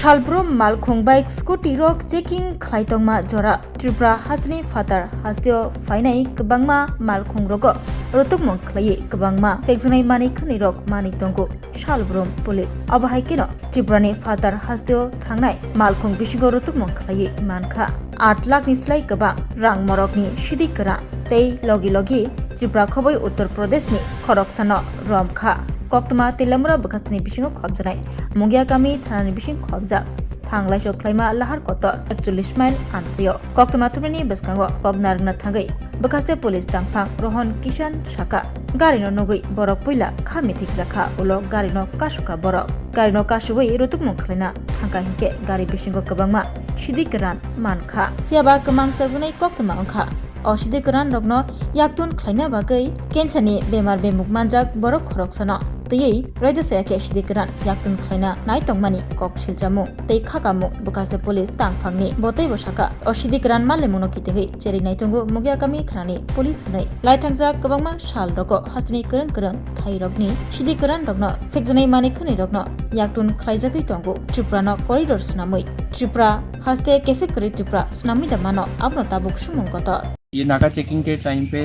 Shalbrum Malkhung bike scooty rock checking Klaitongma Jora Tripura Hasni Fatar Hastio Fainai Kabangma Malkhung Rogo Rotukmung Clay Kabangma Fexanai Mani Kani Rock Mani Tongo Shalbrum Police Abahaikino Triprani Fatar Hastio Tangnai Malkhung Bishigo Rotukmung Clay Manka 8 lakh नि स्लाइ गोबां रां मरकनि सिदिकरा तै लगी लगी त्रिपुरा खबै उत्तर प्रदेशनि खरकसानो रमखा कक्तमा तेलामुरा बखासनि बिसिङाव खबजानाय मुगिया गामि थानानि बिसिं खबजा थांलाय सख्लायमा लाहार कतर 41 माइल आनजियो कक्तमा थुमनि बसकांगो कगनारना थांगै बखासते पुलिस तांफां रोहन किसान शाखा गारिनो नगै बरक पुइला खामिथिक जाखा उलो गारिनो कासुका बरक गारिनो कासुबै रुतुकमुं खलायना थांका हिंके गारि बिसिङाव गोबांमा सिदिकरान मानखा फियाबा गोमां जाजुनाय कक्तमा अंखा असिदिकरान रगनो याक्तुन खलायना बागै केन्सारनि बेमार बेमुग मानजाक बरक खरकसानो तयै रायजो सायाके सिदिकरान याक्तुन खलायना नायतंमानि कक सिलजामु तै खागामु बखासे पुलिस तांफांनि बतै बसाका असिदिकरान मालेमुनो कितेगै जेरै नायतंगु मुगिया गामि थानानि पुलिस नै लाइथांजा गोबांमा साल रगो हासनि करं करं थाइ रगनि सिदिकरान रगनो फेकजनाय मानि खनै रगनो याक्तुन खलायजागै तंगु त्रिपुरानो करिडोर स्नामै त्रिपुरा हस्ते कैफे करी त्रिपुरा स्नामी दमानो अपनो ताबुक सुमुंगत ये नाका चेकिंग के टाइम पे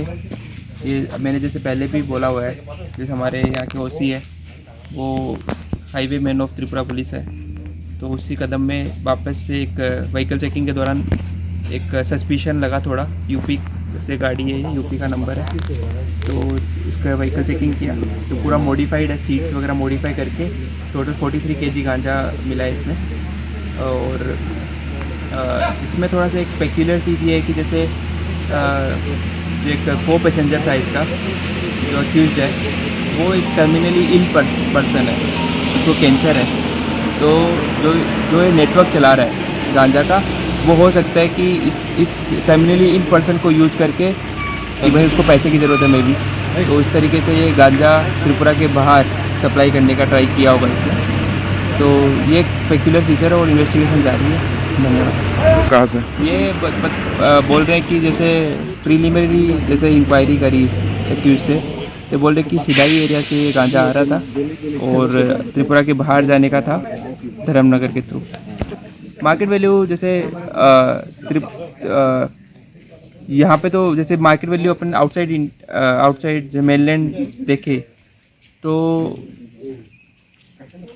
ये मैंने जैसे पहले भी बोला हुआ है, जैसे हमारे यहाँ के ओसी है वो highway man of Tripura police है, तो उसी कदम में वापस से एक व्हीकल चेकिंग के दौरान एक सस्पिशन लगा थोड़ा यूपी से गाड़ी है, यूपी का नंबर है, तो इसका व्हीकल चेकिंग किया तो पूरा मॉडिफाइड है, सीट्स वगैरह मॉडिफाई करके टोटल 43 kg गांजा मिला है इसमें। और इसमें थोड़ा सा एक स्पेक्युलर चीज़ ये है कि जैसे जो एक को पैसेंजर था इसका जो अक्यूज्ड है वो एक टर्मिनली इल पर्सन है, उसको कैंसर है, तो जो ये नेटवर्क चला रहा है गांजा का वो हो सकता है कि इस टर्मिनली इल पर्सन को यूज करके कि भाई उसको पैसे की ज़रूरत है मे भी, तो इस तरीके से ये गांजा त्रिपुरा के बाहर सप्लाई करने का ट्राई किया होगा इसने। तो ये एक पेक्युलर फीचर है और इन्वेस्टिगेशन जारी है। कहाँ से ये बोल रहे हैं कि जैसे प्रीलिमिनरी जैसे इंक्वायरी करी एक्यूज से, तो बोल रहे कि सिदाई एरिया से ये गांजा आ रहा था और त्रिपुरा के बाहर जाने का था धर्मनगर के थ्रू। मार्केट वैल्यू जैसे यहाँ पे तो जैसे मार्केट वैल्यू अपन आउटसाइड मेनलैंड देखे तो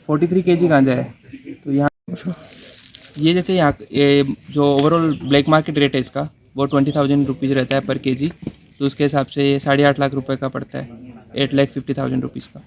43 kg गांजा है। तो यहाँ ये जैसे यहाँ जो ओवरऑल ब्लैक मार्केट रेट है इसका वो 20,000 रुपीज़ रहता है पर केजी, तो उसके हिसाब से 8.5 लाख रुपए का पड़ता है, 8,50,000 रुपीज़ का।